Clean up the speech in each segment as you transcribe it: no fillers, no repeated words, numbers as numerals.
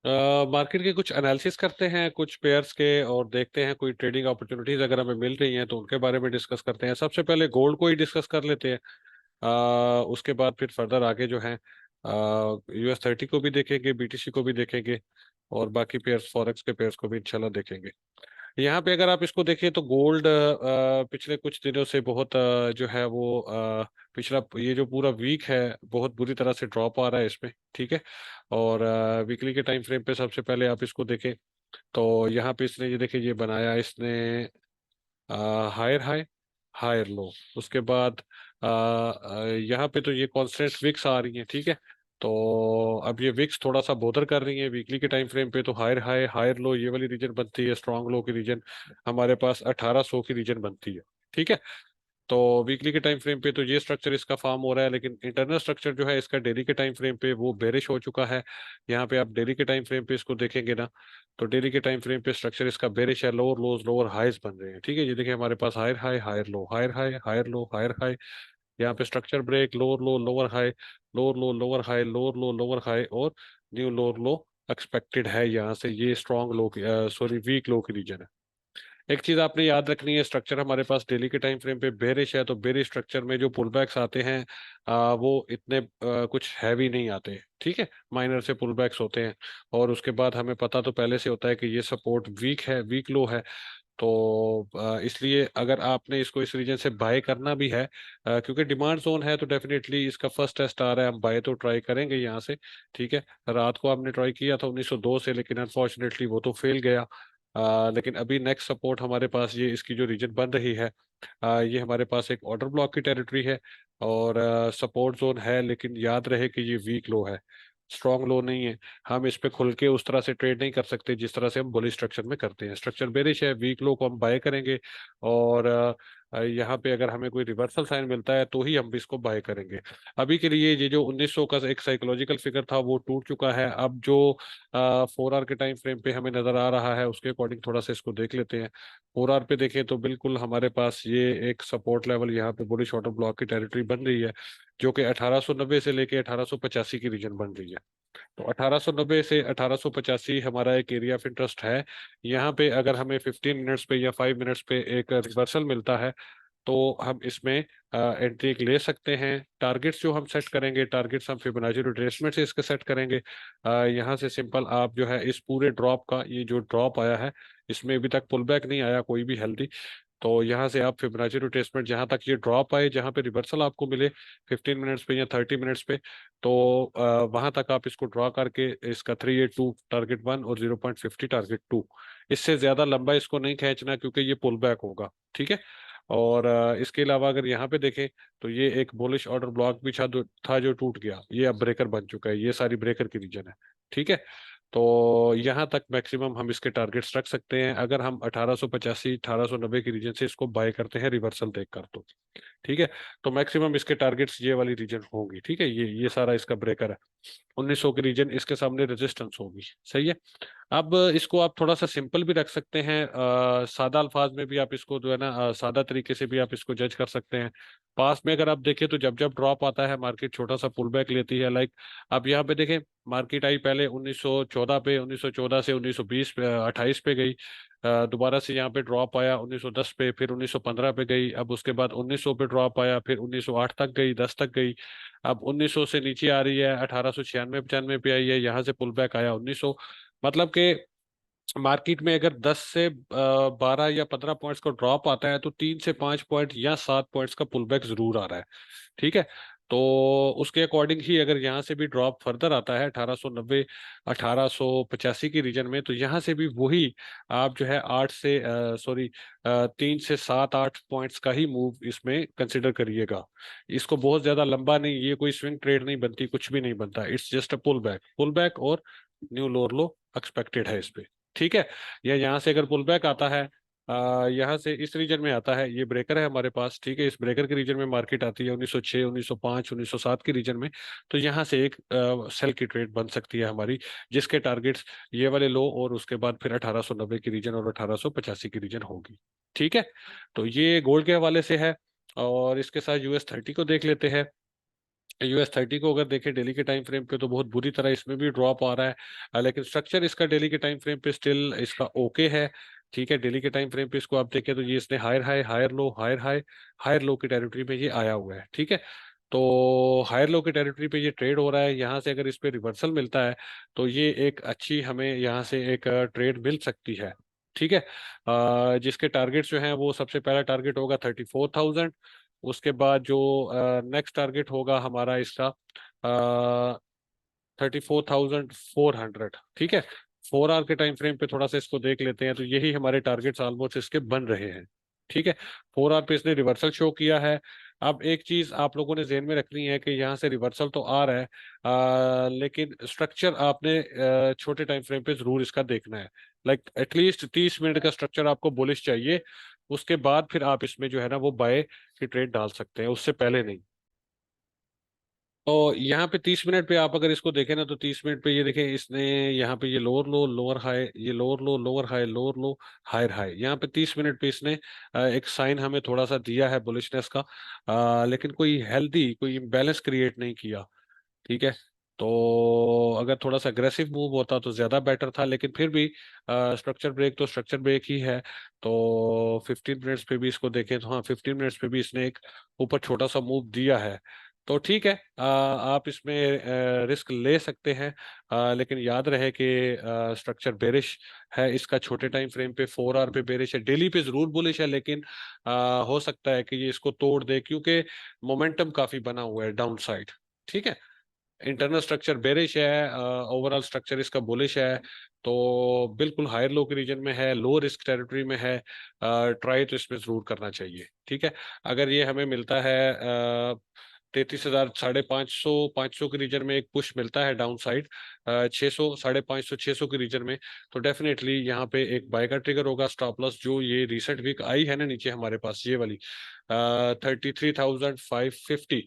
Market के कुछ analysis करते हैं कुछ पेयर्स के, और देखते हैं कोई ट्रेडिंग अपॉर्चुनिटीज अगर हमें मिल रही हैं तो उनके बारे में डिस्कस करते हैं। सबसे पहले गोल्ड को ही डिस्कस कर लेते हैं। उसके बाद फिर फर्दर आगे जो है US30 को भी देखेंगे, BTC को भी देखेंगे, और बाकी पेयर्स फॉरेक्स के पेयर्स को भी इंशाल्लाह देखेंगे। यहाँ पे अगर आप इसको देखें तो गोल्ड पिछले कुछ दिनों से बहुत जो है वो पिछला ये जो पूरा वीक है बहुत बुरी तरह से ड्रॉप आ रहा है इसमें। ठीक है। और वीकली के टाइम फ्रेम पे सबसे पहले आप इसको देखें तो यहाँ पे इसने ये देखें ये बनाया इसने हायर हाई हायर लो। उसके बाद यहाँ पे तो ये कॉन्स्टेंट विक्स आ रही हैं। ठीक है। तो अब ये विक्स थोड़ा सा बोदर कर रही है वीकली के टाइम फ्रेम पे, तो हायर हाई हायर लो ये वाली रीजन बनती है, स्ट्रांग लो की रीजन हमारे पास 1800 की रीजन बनती है। ठीक है। तो वीकली के टाइम फ्रेम पे तो ये स्ट्रक्चर इसका फॉर्म हो रहा है, लेकिन इंटरनल स्ट्रक्चर जो है इसका डेली के टाइम फ्रेम पे वो बेरिश हो चुका है। यहाँ पे आप डेली के टाइम फ्रेम पे इसको देखेंगे ना, तो डेली के टाइम फ्रेम पे स्ट्रक्चर इसका बेरिश है, लोअर लोज लोअर हाईज बन रहे हैं। ठीक है। ये देखिए हमारे पास higher high higher low higher high higher low higher high, यहाँ पे structure break, lower low lower high, lower low lower high, lower low lower high, और न्यू लोअर लो एक्सपेक्टेड है यहाँ से। ये स्ट्रॉन्ग लो की सॉरी वीक लो की reason है। एक चीज आपने याद रखनी है, स्ट्रक्चर हमारे पास डेली के टाइम फ्रेम पे बेरिश है, तो बेरिश स्ट्रक्चर में जो पुलबैक्स आते हैं वो इतने कुछ हैवी नहीं आते। ठीक है। माइनर से पुलबैक्स होते हैं, और उसके बाद हमें पता तो पहले से होता है कि ये सपोर्ट वीक है, वीक लो है। तो इसलिए अगर आपने इसको इस रीजन से बाय करना भी है, क्योंकि डिमांड जोन है, तो डेफिनेटली इसका फर्स्ट टेस्ट आ रहा है, हम बाय तो ट्राई करेंगे यहाँ से। ठीक है। रात को आपने ट्राई किया था 1902 से, लेकिन अनफॉर्चुनेटली वो तो फेल गया। लेकिन अभी नेक्स्ट सपोर्ट हमारे पास ये इसकी जो रीजन बन रही है, ये हमारे पास एक ऑर्डर ब्लॉक की टेरिटरी है, और सपोर्ट जोन है, लेकिन याद रहे कि ये वीक लो है, स्ट्रॉन्ग लो नहीं है। हम इस पे खुल के उस तरह से ट्रेड नहीं कर सकते जिस तरह से हम बुलिश स्ट्रक्चर में करते हैं। स्ट्रक्चर बेरिश है, वीक लो को हम बाय करेंगे, और यहाँ पे अगर हमें कोई रिवर्सल साइन मिलता है तो ही हम भी इसको बाय करेंगे। अभी के लिए ये जो 1900 का एक साइकोलॉजिकल फिगर था वो टूट चुका है। अब जो 4 आवर के टाइम फ्रेम पे हमें नजर आ रहा है उसके अकॉर्डिंग थोड़ा सा इसको देख लेते हैं। 4 आवर पे देखें तो बिल्कुल हमारे पास ये एक सपोर्ट लेवल यहाँ पे बुलिश ऑर्डर ब्लॉक की टेरिटरी बन रही है, जो कि 1890 से लेके 1885 की रीजन बन रही है। तो 1890 से 1885 हमारा एक एरिया ऑफ इंटरेस्ट है। यहाँ पे अगर हमें 15 मिनट्स पे या 5 मिनट्स पे एक रिवर्सल मिलता है तो हम इसमें एंट्री एक ले सकते हैं। टारगेट्स जो हम सेट करेंगे, टारगेट्स हम फिबोनाची रिट्रेसमेंट से इसके सेट करेंगे। यहाँ से सिंपल आप जो है इस पूरे ड्रॉप का, ये जो ड्रॉप आया है इसमें अभी तक पुल बैक नहीं आया कोई भी हेल्दी, तो यहाँ से आप फिबोनाची रिट्रेसमेंट जहाँ तक ये ड्रॉप आए, जहाँ पे रिवर्सल आपको मिले 15 मिनट्स पे या 30 मिनट्स पे, तो वहां तक आप इसको ड्रॉ करके इसका 382 टारगेट 1 और 0.50 टारगेट 2, इससे ज्यादा लंबा इसको नहीं खींचना क्योंकि ये पुल बैक होगा। ठीक है। और इसके अलावा अगर यहाँ पे देखें तो ये एक बुलिश ऑर्डर ब्लॉक भी था जो टूट गया, ये अब ब्रेकर बन चुका है, ये सारी ब्रेकर की रीजन है। ठीक है। तो यहाँ तक मैक्सिमम हम इसके टारगेट्स रख सकते हैं अगर हम 1885 1890 की रीजन से इसको बाय करते हैं रिवर्सल देखकर तो। ठीक है। तो मैक्सिमम इसके टारगेट्स ये वाली रीजन होंगी। ठीक है। ये सारा इसका ब्रेकर है, 1900 की रीजन इसके सामने रेजिस्टेंस होगी। सही है। अब इसको आप थोड़ा सा सिंपल भी रख सकते हैं, सादा अल्फाज में भी आप इसको जो है ना सादा तरीके से भी आप इसको जज कर सकते हैं। पास में अगर आप देखें तो जब जब ड्रॉप आता है मार्केट छोटा सा पुल बैक लेती है। लाइक आप यहाँ पे देखें, मार्केट आई पहले 1914 पे, 1914 से 1920 पे 28 पे गई, दोबारा से यहाँ पे ड्रॉप आया 1910 पे, फिर 1915 पे गई, अब उसके बाद 1900 पे ड्रॉप आया, फिर 1908 तक गई, 10 तक गई, अब 1900 से नीचे आ रही है, 1896 95 पे आई है, यहाँ से पुल बैक आया 1900। मतलब कि मार्केट में अगर 10 से 12 या 15 पॉइंट्स का ड्रॉप आता है तो 3 से 5 पॉइंट या 7 पॉइंट्स का पुल बैक जरूर आ रहा है। ठीक है। तो उसके अकॉर्डिंग ही अगर यहाँ से भी ड्रॉप फर्दर आता है 1890 1885 की रीजन में, तो यहाँ से भी वही आप जो है 3 से 7 8 पॉइंट्स का ही मूव इसमें कंसिडर करिएगा। इसको बहुत ज्यादा लंबा नहीं, ये कोई स्विंग ट्रेड नहीं बनती, कुछ भी नहीं बनता, it's just a pull back और न्यू लोअर लो एक्सपेक्टेड है इस पे। ठीक है। या यहाँ से अगर पुल बैक आता है, यहाँ से इस रीजन में आता है, ये ब्रेकर है हमारे पास। ठीक है। इस ब्रेकर के रीजन में मार्केट आती है 1906 1905 1907 की रीजन में, तो यहाँ से एक सेल की ट्रेड बन सकती है हमारी, जिसके टारगेट्स ये वाले लो और उसके बाद फिर 1890 की रीजन और 1885 की रीजन होगी। ठीक है। तो ये गोल्ड के हवाले से है। और इसके साथ US30 को देख लेते हैं। US 30 को अगर देखें डेली के टाइम फ्रेम पे तो बहुत बुरी तरह इसमें भी ड्रॉप आ रहा है। लेकिन स्ट्रक्चर इसका डेली के टाइम फ्रेम पे स्टिल इसका ओके है। ठीक है, डेली के टाइम फ्रेम पे इसको आप देखें तो ये इसने higher high higher low higher high higher low की टेरिटरी में ये आया हुआ है। ठीक है, तो हायर लो की टेरिटरी पे ये ट्रेड हो रहा है। यहाँ से अगर इस पे रिवर्सल मिलता है तो ये एक अच्छी हमें यहाँ से एक ट्रेड मिल सकती है। ठीक है, जिसके टारगेट जो हैं वो सबसे पहला टारगेट होगा 34,000। उसके बाद जो नेक्स्ट टारगेट होगा हमारा इसका 34,400। ठीक है, 4 आवर के टाइम फ्रेम पे थोड़ा सा इसको देख लेते हैं तो यही हमारे टारगेट्स ऑलमोस्ट इसके बन रहे हैं। ठीक है, 4 आवर पे इसने रिवर्सल शो किया है। अब एक चीज आप लोगों ने ध्यान में रखनी है कि यहाँ से रिवर्सल तो आ रहा है, लेकिन स्ट्रक्चर आपने छोटे टाइम फ्रेम पे जरूर इसका देखना है। लाइक एटलीस्ट 30 मिनट का स्ट्रक्चर आपको बुलिश चाहिए। उसके बाद फिर आप इसमें जो है ना वो बाय की ट्रेड डाल सकते हैं, उससे पहले नहीं। तो यहाँ पे 30 मिनट पे आप अगर इसको देखें ना तो 30 मिनट पे ये देखें इसने यहाँ पे ये लोअर लो लोअर हाई, ये lower low lower high lower low higher high, यहाँ पे 30 मिनट पे इसने एक साइन हमें थोड़ा सा दिया है बुलिशनेस का, लेकिन कोई हेल्दी कोई इम्बैलेंस क्रिएट नहीं किया। ठीक है, तो अगर थोड़ा सा अग्रेसिव मूव होता तो ज्यादा बेटर था, लेकिन फिर भी स्ट्रक्चर ब्रेक तो स्ट्रक्चर ब्रेक ही है। तो 15 मिनट्स पे भी इसको देखें तो हाँ 15 मिनट्स पे भी इसने एक ऊपर छोटा सा मूव दिया है। तो ठीक है, आप इसमें रिस्क ले सकते हैं, लेकिन याद रहे कि स्ट्रक्चर बेरिश है इसका। छोटे टाइम फ्रेम पे 4 आवर पे बेरिश है, डेली पे जरूर बुलिश है, लेकिन हो सकता है कि ये इसको तोड़ दे क्योंकि मोमेंटम काफी बना हुआ है डाउन साइड। ठीक है, इंटरनल स्ट्रक्चर बेरिश है, ओवरऑल स्ट्रक्चर इसका बुलिश है। तो बिल्कुल हायर लो के रीजन में है, लो रिस्क टेरिटरी में है, ट्राई तो इसमें जरूर करना चाहिए। ठीक है, अगर ये हमें मिलता है 33,000 550 500 के रीजन में एक पुश मिलता है डाउन साइड, 600 550 600 के रीजन में, तो डेफिनेटली यहाँ पे एक बाय का ट्रिगर होगा। स्टॉप लॉस जो ये रिसेंट वीक आई है ना नीचे हमारे पास ये वाली 33,550,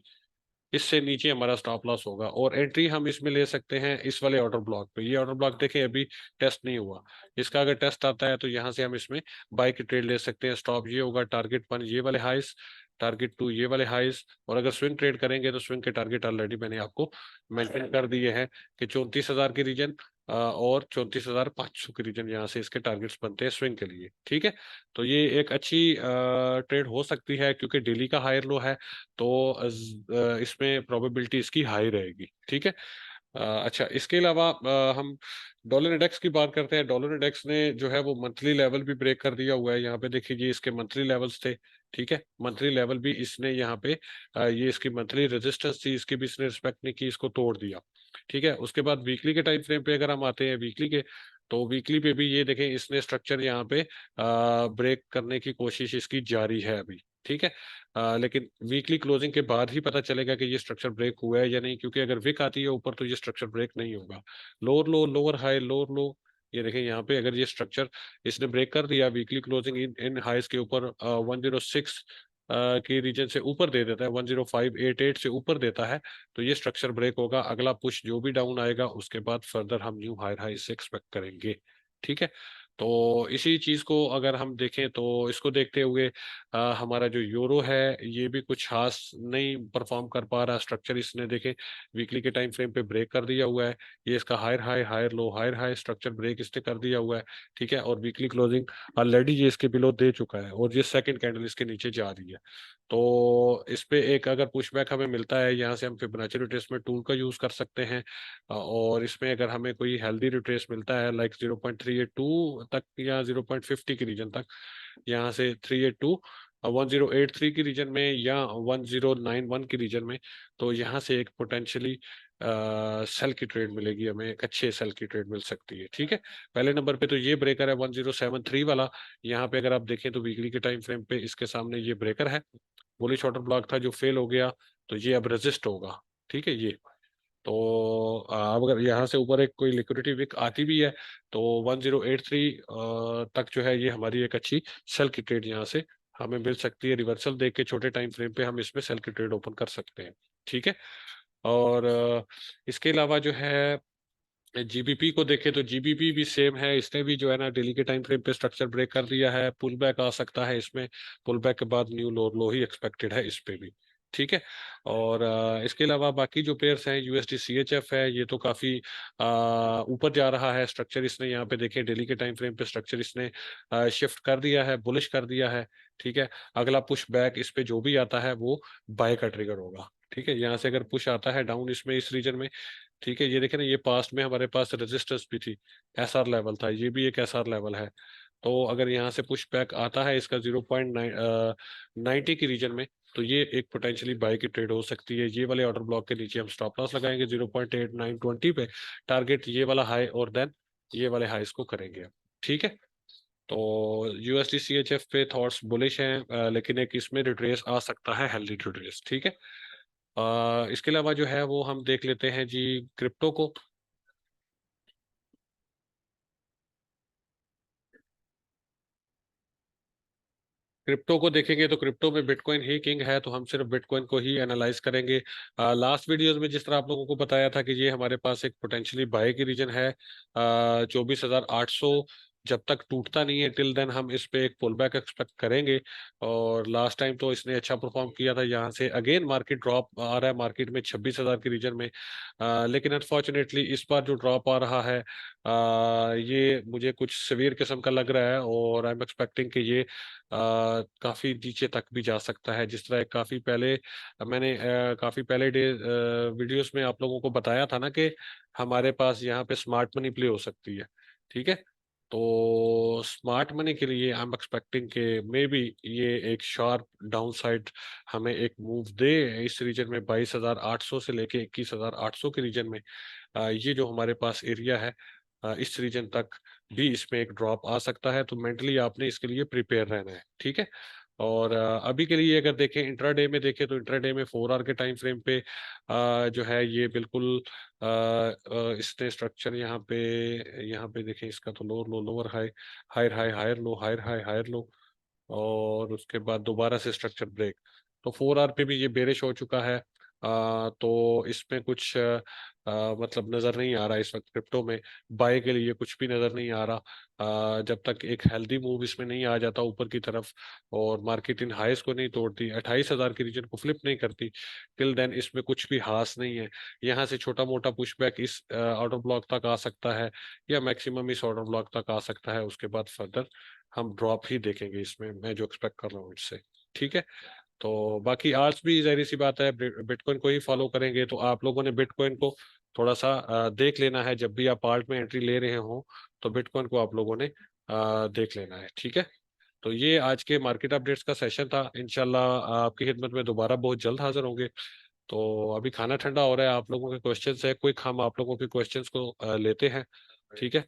इससे नीचे हमारा स्टॉप लॉस होगा। और एंट्री हम इसमें ले सकते हैं इस वाले ऑर्डर ब्लॉक पे। ये ऑर्डर ब्लॉक देखें अभी टेस्ट नहीं हुआ, इसका अगर टेस्ट आता है तो यहाँ से हम इसमें बाय की ट्रेड ले सकते हैं। स्टॉप ये होगा, टारगेट 1 ये वाले हाइस, टारगेट 2 ये वाले हाइस। और अगर स्विंग ट्रेड करेंगे तो स्विंग के टारगेट ऑलरेडी मैंने आपको मेंशन कर दिए हैं कि 34,000 के रीजन और 34,500 के रीजन यहाँ से इसके टारगेट्स बनते हैं स्विंग के लिए। ठीक है, तो ये एक अच्छी ट्रेड हो सकती है क्योंकि डेली का हायर लो है, तो इसमें प्रोबेबिलिटी इसकी हाई रहेगी। ठीक है, अच्छा इसके अलावा हम डॉलर इंडेक्स की बात करते हैं। डॉलर इंडेक्स ने जो है वो मंथली लेवल भी ब्रेक कर दिया हुआ है। यहाँ पे देखिए ये इसके मंथली लेवल्स थे। ठीक है, मंथली लेवल भी इसने यहाँ पे ये इसकी मंथली रेजिस्टेंस थी, इसकी भी इसने रिस्पेक्ट नहीं की, इसको तोड़ दिया। ठीक है, उसके बाद वीकली के टाइम फ्रेम पे अगर हम आते हैं वीकली के, तो वीकली पे भी ये देखें इसने स्ट्रक्चर यहाँ पे ब्रेक करने की कोशिश इसकी जारी है अभी। ठीक है, लेकिन वीकली क्लोजिंग के बाद ही पता चलेगा कि ये स्ट्रक्चर ब्रेक हुआ है या नहीं, क्योंकि अगर विक आती है ऊपर तो ये स्ट्रक्चर ब्रेक नहीं होगा। Lower low lower high lower लो, ये देखें यहाँ पे अगर ये स्ट्रक्चर इसने ब्रेक कर दिया वीकली क्लोजिंग इन इन हाइस के ऊपर 106 की रीजन से ऊपर दे देता है, 10588 से ऊपर देता है, तो ये स्ट्रक्चर ब्रेक होगा। अगला पुश जो भी डाउन आएगा उसके बाद फर्दर हम न्यू हायर हाई से एक्सपेक्ट करेंगे। ठीक है, तो इसी चीज को अगर हम देखें तो इसको देखते हुए हमारा जो यूरो है ये भी कुछ खास नहीं परफॉर्म कर पा रहा। स्ट्रक्चर इसने देखे वीकली के टाइम फ्रेम पे ब्रेक कर दिया हुआ है, ये इसका higher high higher high structure break इसने कर दिया हुआ है। ठीक है, और वीकली क्लोजिंग ऑलरेडी ये इसके बिलो दे चुका है और ये सेकंड कैंडल इसके नीचे जा रही है। तो इस पे एक अगर पुशबैक हमें मिलता है, यहाँ से हम फिबोनाची रिट्रेसमेंट टूल का यूज कर सकते हैं। और इसमें अगर हमें कोई हेल्दी रिट्रेस मिलता है लाइक 0.382 तक या 0.50 के रीजन तक, यहाँ से 382 1083 की रीजन में या 1091 की रीजन में, तो यहाँ से एक पोटेंशियली सेल की ट्रेड मिलेगी हमें, एक अच्छे सेल की ट्रेड मिल सकती है। ठीक है, पहले नंबर पे तो ये ब्रेकर है 1073 वाला। यहाँ पे अगर आप देखें तो वीकली के टाइम फ्रेम पे इसके सामने ये ब्रेकर है, बुलिश ऑर्डर ब्लॉक था जो फेल हो गया, तो ये अब रेजिस्ट होगा। ठीक है, ये तो अब अगर यहाँ से ऊपर एक कोई लिक्विडिटी विक आती भी है तो 1083 तक जो है ये हमारी एक अच्छी सेल की ट्रेड यहाँ से हमें मिल सकती है। रिवर्सल देख के छोटे टाइम फ्रेम पे हम इसमें सेल की ट्रेड ओपन कर सकते हैं। ठीक है, और इसके अलावा जो है जीबीपी को देखें तो जीबीपी भी सेम है, इसने भी जो है ना डेली के टाइम फ्रेम पे स्ट्रक्चर ब्रेक कर दिया है, पुल बैक आ सकता है इसमें, पुल बैक के बाद न्यू लो लो ही एक्सपेक्टेड है इस पे भी। ठीक है। और इसके अलावा बाकी जो पेयर्स हैं, यूएसडी सीएचएफ है, ये तो काफी ऊपर जा रहा है। स्ट्रक्चर इसने यहाँ पे देखें, डेली के टाइम फ्रेम पे स्ट्रक्चर इसने शिफ्ट कर दिया है, बुलिश कर दिया है। ठीक है। अगला पुश बैक इस पे जो भी आता है वो बाय का ट्रिगर होगा। ठीक है। यहाँ से अगर पुश आता है डाउन इसमें, इस रीजन में, ठीक है, ये देखें ना, ये पास्ट में हमारे पास रेजिस्टेंस भी थी, एसआर लेवल था, ये भी एक एसआर लेवल है। तो अगर यहाँ से पुश बैक आता है इसका 0.90 की रीजन में, तो ये एक पोटेंशियली बाय की ट्रेड हो सकती है। ये वाले ऑर्डर ब्लॉक के नीचे हम स्टॉप लॉस लगाएंगे 0.8920 पे, टारगेट ये वाला हाई, और देन ये वाले हाईस को करेंगे। ठीक है। तो यूएसडी सीएचएफ पे थॉट्स बुलिश हैं, लेकिन एक इसमें रिट्रेस आ सकता है, हेल्दी रिट्रेस। ठीक है। इसके अलावा जो है वो हम देख लेते हैं जी क्रिप्टो को। क्रिप्टो को देखेंगे तो क्रिप्टो में बिटकॉइन ही किंग है, तो हम सिर्फ बिटकॉइन को ही एनालाइज करेंगे। लास्ट वीडियोस में जिस तरह आप लोगों को बताया था कि ये हमारे पास एक पोटेंशियली बाय की रीजन है 24,800, जब तक टूटता नहीं है टिल देन हम इस पे एक पुल बैक एक्सपेक्ट करेंगे। और लास्ट टाइम तो इसने अच्छा परफॉर्म किया था, यहाँ से अगेन मार्केट ड्रॉप आ रहा है मार्केट में 26,000 की रीजन में। लेकिन अनफॉर्चुनेटली इस बार जो ड्रॉप आ रहा है ये मुझे कुछ सिवियर किस्म का लग रहा है, और आई एम एक्सपेक्टिंग कि ये काफी नीचे तक भी जा सकता है। जिस तरह काफी पहले मैंने काफी पहले डे वीडियोस में आप लोगों को बताया था ना कि हमारे पास यहाँ पे स्मार्ट मनी प्ले हो सकती है। ठीक है। तो स्मार्ट मनी के लिए आई एम एक्सपेक्टिंग के मे बी ये एक शार्प डाउन साइड हमें एक मूव दे इस रीजन में, 22,800 से लेके 21,800 के रीजन में। ये जो हमारे पास एरिया है, इस रीजन तक भी इसमें एक ड्रॉप आ सकता है, तो मेंटली आपने इसके लिए प्रिपेयर रहना है। ठीक है। और अभी के लिए अगर देखें, इंट्राडे में देखें, तो इंट्राडे में 4 आवर के टाइम फ्रेम पे जो है ये बिल्कुल इसने स्ट्रक्चर यहाँ पे देखें, इसका तो lower low lower high, higher high higher low, higher high higher low, और उसके बाद दोबारा से स्ट्रक्चर ब्रेक। तो 4 आवर पे भी ये बेरिश हो चुका है। तो इसमें कुछ मतलब नजर नहीं आ रहा इस वक्त क्रिप्टो में, बाय के लिए कुछ भी नजर नहीं आ रहा। जब तक एक हेल्दी मूव इसमें नहीं आ जाता ऊपर की तरफ, और मार्केट इन हाईस को नहीं तोड़ती, 28,000 के रीजन को फ्लिप नहीं करती, टिल देन इसमें कुछ भी हास नहीं है। यहाँ से छोटा मोटा पुशबैक इस ऑर्डर ब्लॉक तक आ सकता है, या मैक्सिमम इस ऑर्डर ब्लॉक तक आ सकता है। उसके बाद फर्दर हम ड्रॉप ही देखेंगे इसमें, मैं जो एक्सपेक्ट कर रहा हूँ इससे। ठीक है। तो बाकी आज भी जाहिर सी बात है बिटकॉइन को ही फॉलो करेंगे, तो आप लोगों ने बिटकॉइन को थोड़ा सा देख लेना है, जब भी आप आर्ट में एंट्री ले रहे हो तो बिटकॉइन को आप लोगों ने देख लेना है। ठीक है। तो ये आज के मार्केट अपडेट्स का सेशन था। इंशाल्लाह आपकी खिदमत में दोबारा बहुत जल्द हाजिर होंगे। तो अभी खाना ठंडा हो रहा है, आप लोगों के क्वेश्चंस है, क्विक हम आप लोगों के क्वेश्चंस को लेते हैं। ठीक है।